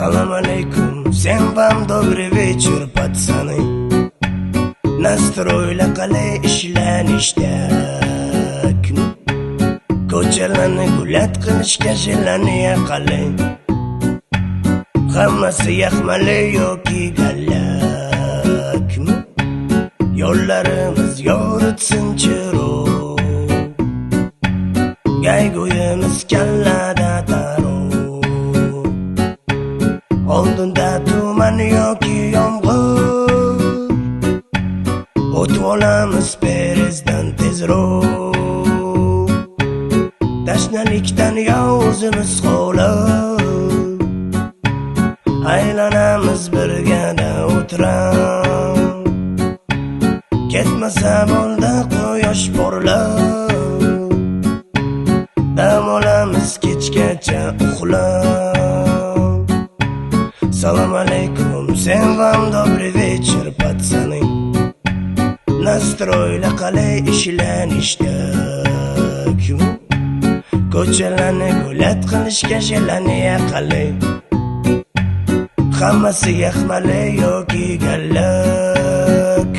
Салам алейкум, всем вам добрый вечер, пацаны. Настройla qalay ishlanishdak, ko'chalarni gulat qilishga jilaniya qalay. Hammasi yaxmali yoki gallak, yo'llarimiz yoritsin chiroq, gayguyimiz kallada taroq. Oldinda tuman yoki yomg'ir, o'tib olamiz perizdan tezroq. Tashnalikdan yo o'zimiz qolib, aylanamiz birgada o'tirib. Ketmasa bo'ldi quyosh porlab, dam olamiz kechgacha uxlab. Салам алейкум, всем вам добрый вечер, пацаны. Настройla qalay ishlanishdak, ko'chalarni gulat qilishga jilaniya qalay. Hammasi yaxmali yoki gallak.